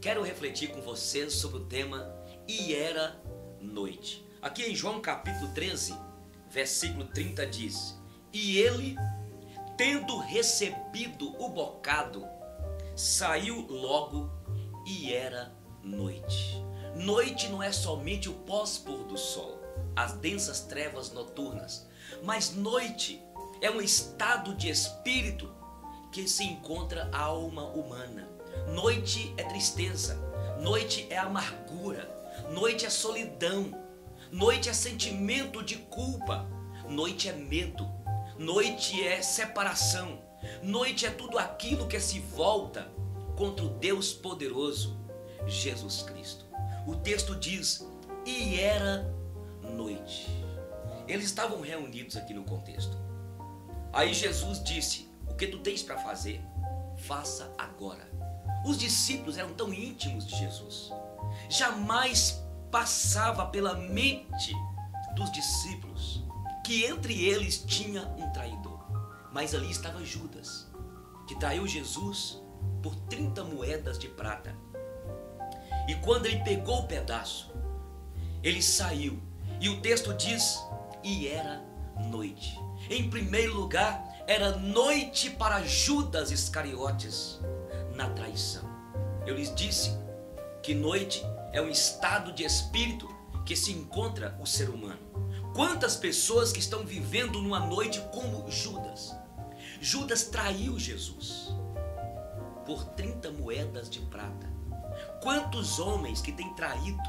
Quero refletir com vocês sobre o tema "E era noite". Aqui em João capítulo 13, versículo 30 diz: "E ele, tendo recebido o bocado, saiu logo e era noite". Noite não é somente o pós-pôr do sol, as densas trevas noturnas, mas noite é um estado de espírito que se encontra a alma humana. Noite é tristeza, noite é amargura, noite é solidão, noite é sentimento de culpa, noite é medo, noite é separação, noite é tudo aquilo que se volta contra o Deus poderoso, Jesus Cristo. O texto diz: "E era noite". Eles estavam reunidos aqui no contexto. Aí Jesus disse: "O que tu tens para fazer, faça agora". Os discípulos eram tão íntimos de Jesus. Jamais passava pela mente dos discípulos que entre eles tinha um traidor. Mas ali estava Judas, que traiu Jesus por 30 moedas de prata. E quando ele pegou o pedaço, ele saiu. E o texto diz: "E era noite". Em primeiro lugar, era noite para Judas Iscariotes na traição. Eu lhes disse que noite é um estado de espírito que se encontra o ser humano. Quantas pessoas que estão vivendo numa noite como Judas? Judas traiu Jesus por 30 moedas de prata. Quantos homens que têm traído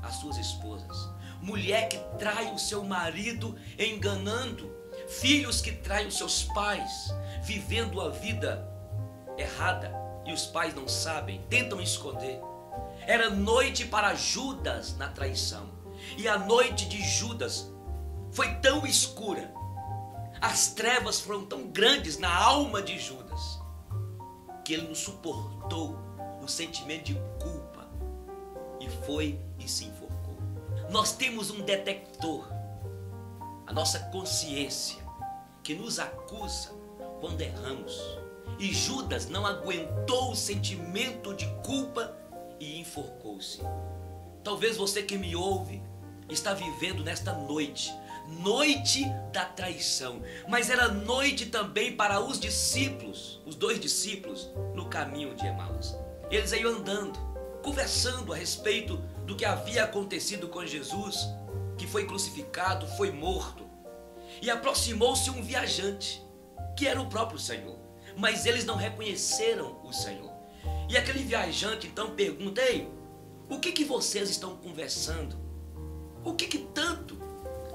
as suas esposas? Mulher que trai o seu marido enganando, filhos que traem os seus pais, vivendo a vida errada e os pais não sabem, tentam esconder. Era noite para Judas na traição. E a noite de Judas foi tão escura, as trevas foram tão grandes na alma de Judas, que ele não suportou o sentimento de culpa e foi e se enforcou. Nós temos um detector, a nossa consciência, que nos acusa quando erramos. E Judas não aguentou o sentimento de culpa e enforcou-se. Talvez você que me ouve está vivendo nesta noite, noite da traição. Mas era noite também para os discípulos, os 2 discípulos no caminho de Emaús. Eles iam andando, conversando a respeito do que havia acontecido com Jesus, que foi crucificado, foi morto. E aproximou-se um viajante, que era o próprio Senhor. Mas eles não reconheceram o Senhor. E aquele viajante então pergunta: "Ei, o que vocês estão conversando? O que tanto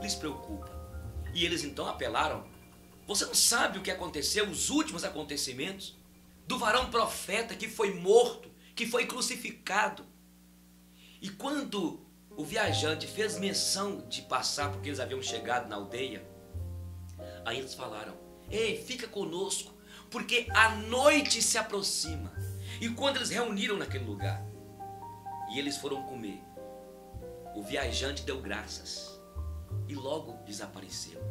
lhes preocupa?" E eles então apelaram: "Você não sabe o que aconteceu, os últimos acontecimentos? Do varão profeta que foi morto, que foi crucificado." E quando o viajante fez menção de passar, porque eles haviam chegado na aldeia, aí eles falaram: "Ei, fica conosco, porque a noite se aproxima." E quando eles reuniram naquele lugar e eles foram comer, o viajante deu graças e logo desapareceu.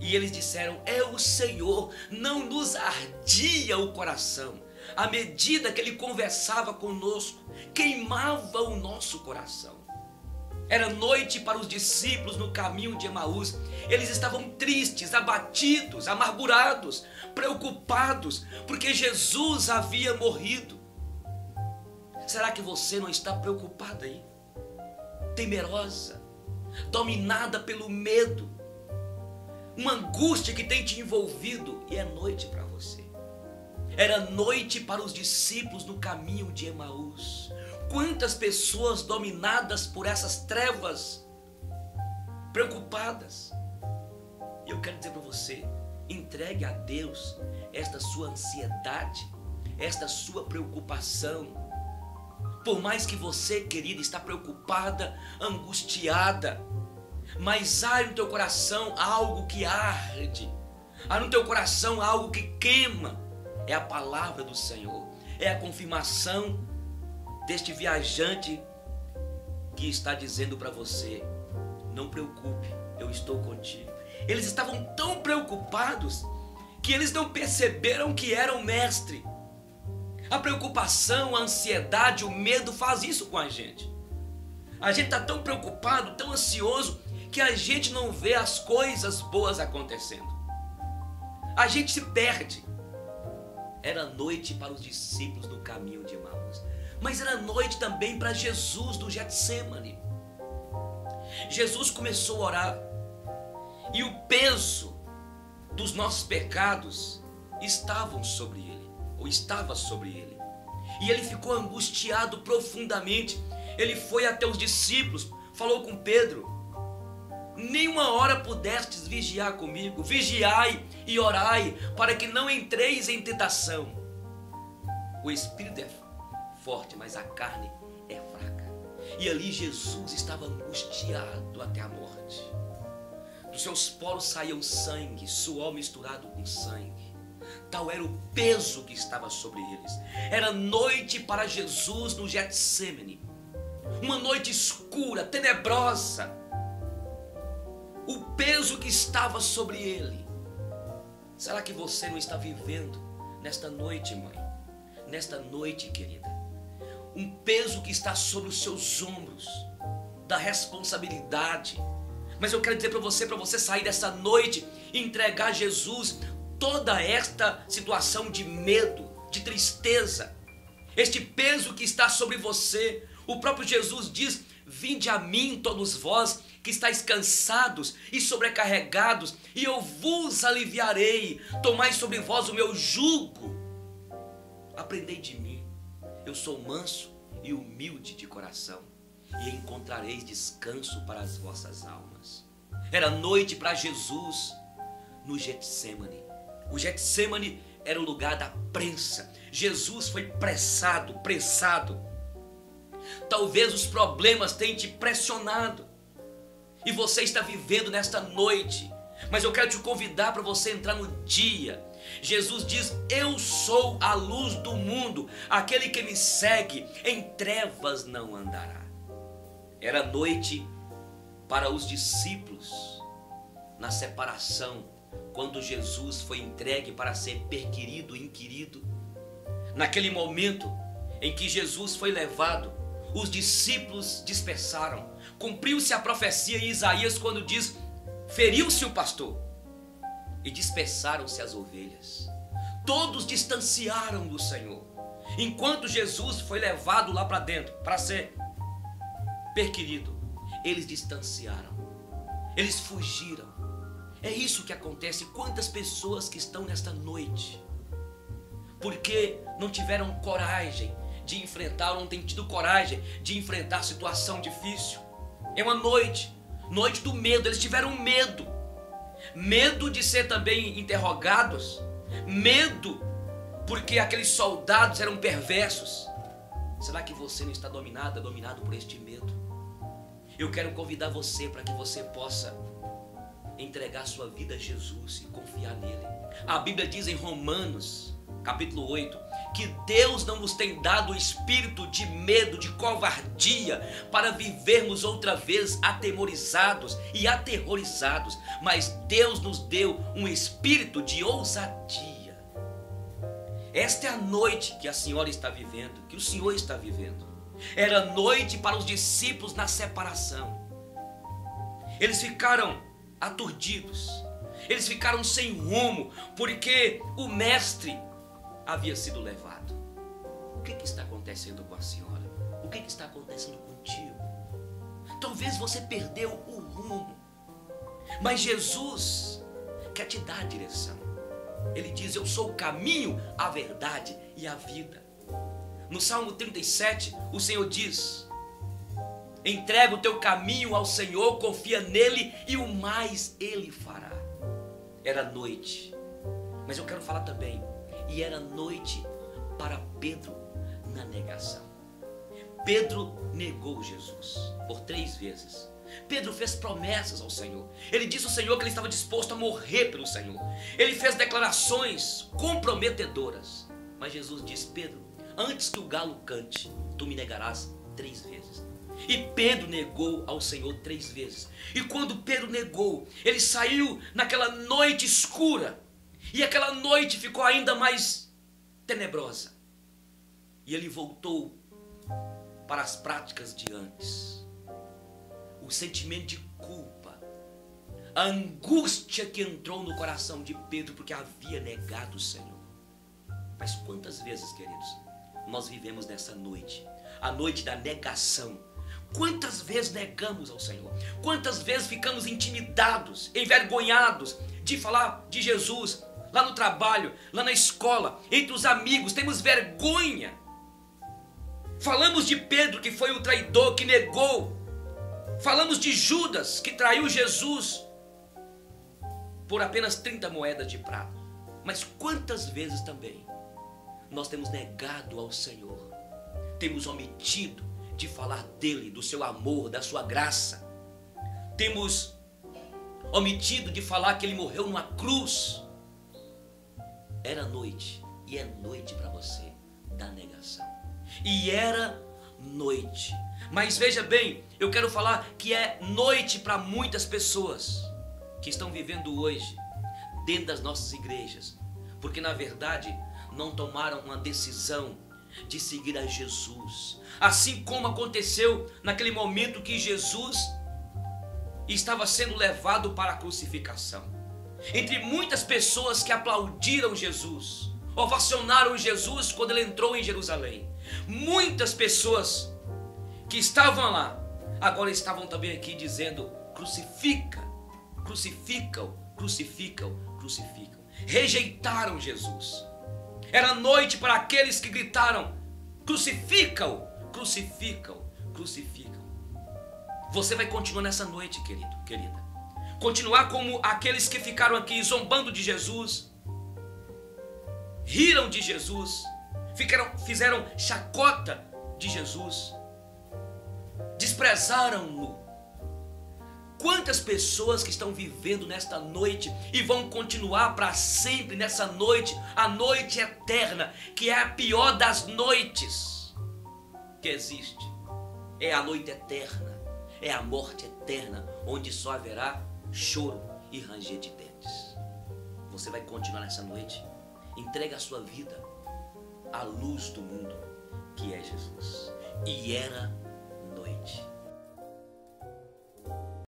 E eles disseram: "É o Senhor." Não nos ardia o coração. À medida que ele conversava conosco, queimava o nosso coração. Era noite para os discípulos no caminho de Emaús. Eles estavam tristes, abatidos, amargurados, preocupados, porque Jesus havia morrido. Será que você não está preocupada aí? Temerosa, dominada pelo medo, uma angústia que tem te envolvido, e é noite para você. Era noite para os discípulos no caminho de Emaús. Quantas pessoas dominadas por essas trevas, preocupadas. E eu quero dizer para você: entregue a Deus esta sua ansiedade, esta sua preocupação. Por mais que você, querida, está preocupada, angustiada, mas há no teu coração algo que arde, há no teu coração algo que queima. É a palavra do Senhor, é a confirmação deste viajante que está dizendo para você: não preocupe, eu estou contigo. Eles estavam tão preocupados que eles não perceberam que era o mestre. A preocupação, a ansiedade, o medo faz isso com a gente. A gente está tão preocupado, tão ansioso, que a gente não vê as coisas boas acontecendo. A gente se perde. Era noite para os discípulos no caminho de Emaús, mas era noite também para Jesus no Getsêmani. Jesus começou a orar e o peso dos nossos pecados estava sobre ele. E ele ficou angustiado profundamente. Ele foi até os discípulos, falou com Pedro: nenhuma hora pudestes vigiar comigo, vigiai e orai, para que não entreis em tentação. O espírito é forte, mas a carne é fraca. E ali Jesus estava angustiado até a morte. Dos seus poros saíam sangue, suor misturado com sangue. Tal era o peso que estava sobre eles. Era noite para Jesus no Getsêmani. Uma noite escura, tenebrosa. O peso que estava sobre ele. Será que você não está vivendo nesta noite, mãe? Nesta noite, querida, um peso que está sobre os seus ombros, da responsabilidade. Mas eu quero dizer para você sair dessa noite e entregar a Jesus toda esta situação de medo, de tristeza, este peso que está sobre você. O próprio Jesus diz: vinde a mim todos vós que estáis cansados e sobrecarregados, e eu vos aliviarei. Tomai sobre vós o meu jugo. Aprendei de mim, eu sou manso e humilde de coração, e encontrareis descanso para as vossas almas. Era noite para Jesus no Getsêmani. O Getsêmani era o lugar da prensa. Jesus foi pressado. Talvez os problemas tenham te pressionado e você está vivendo nesta noite, mas eu quero te convidar para você entrar no dia. Jesus diz: eu sou a luz do mundo, aquele que me segue em trevas não andará. Era noite para os discípulos na separação, quando Jesus foi entregue para ser perquirido, inquirido. Naquele momento em que Jesus foi levado, os discípulos dispersaram. Cumpriu-se a profecia em Isaías quando diz: feriu-se o pastor e dispersaram-se as ovelhas. Todos distanciaram do Senhor. Enquanto Jesus foi levado lá para dentro para ser perquirido, eles distanciaram, eles fugiram. É isso que acontece. Quantas pessoas que estão nesta noite, porque não tiveram coragem de enfrentar, não têm tido coragem de enfrentar a situação difícil. É uma noite do medo. Eles tiveram medo de ser também interrogados, medo porque aqueles soldados eram perversos. Será que você não está dominado por este medo? Eu quero convidar você para que você possa entregar sua vida a Jesus e confiar nele. A Bíblia diz em Romanos, capítulo 8, que Deus não nos tem dado o espírito de medo, de covardia, para vivermos outra vez atemorizados e aterrorizados, mas Deus nos deu um espírito de ousadia. Esta é a noite que a senhora está vivendo, que o Senhor está vivendo. Era noite para os discípulos na separação. Eles ficaram aturdidos, eles ficaram sem rumo, porque o mestre havia sido levado. O que está acontecendo com a senhora? O que está acontecendo contigo? Talvez você perdeu o rumo, mas Jesus quer te dar a direção. Ele diz: eu sou o caminho, a verdade e a vida. No Salmo 37, o Senhor diz: entrega o teu caminho ao Senhor, confia nele e o mais ele fará. Era noite, mas eu quero falar também, e era noite para Pedro na negação. Pedro negou Jesus por 3 vezes. Pedro fez promessas ao Senhor. Ele disse ao Senhor que ele estava disposto a morrer pelo Senhor. Ele fez declarações comprometedoras. Mas Jesus disse: Pedro, antes que o galo cante, tu me negarás 3 vezes. E Pedro negou ao Senhor 3 vezes. E quando Pedro negou, ele saiu naquela noite escura. E aquela noite ficou ainda mais tenebrosa. e ele voltou para as práticas de antes. O sentimento de culpa, a angústia que entrou no coração de Pedro porque havia negado o Senhor. Mas quantas vezes, queridos, nós vivemos nessa noite, a noite da negação? Quantas vezes negamos ao Senhor? Quantas vezes ficamos intimidados, envergonhados de falar de Jesus lá no trabalho, lá na escola, entre os amigos? Temos vergonha. Falamos de Pedro, que foi o traidor, que negou. Falamos de Judas, que traiu Jesus por apenas 30 moedas de prata. Mas quantas vezes também nós temos negado ao Senhor, temos omitido de falar dele, do seu amor, da sua graça, temos omitido de falar que ele morreu numa cruz. Era noite, e é noite para você da negação. E era noite. Mas veja bem, eu quero falar que é noite para muitas pessoas que estão vivendo hoje dentro das nossas igrejas, porque na verdade não tomaram uma decisão de seguir a Jesus, assim como aconteceu naquele momento que Jesus estava sendo levado para a crucificação. Entre muitas pessoas que aplaudiram Jesus, ovacionaram Jesus quando ele entrou em Jerusalém, muitas pessoas que estavam lá, agora estavam também aqui dizendo: crucifica, crucificam, crucificam, crucificam. Rejeitaram Jesus. Era noite para aqueles que gritaram: crucificam, crucificam, crucificam. Você vai continuar nessa noite, querido, querida. Continuar como aqueles que ficaram aqui zombando de Jesus, riram de Jesus, fizeram chacota de Jesus, desprezaram-no. Quantas pessoas que estão vivendo nesta noite e vão continuar para sempre nessa noite, a noite eterna, que é a pior das noites que existe. É a noite eterna, é a morte eterna, onde só haverá choro e ranger de dentes. Você vai continuar nessa noite? Entrega a sua vida à luz do mundo, que é Jesus. E era noite.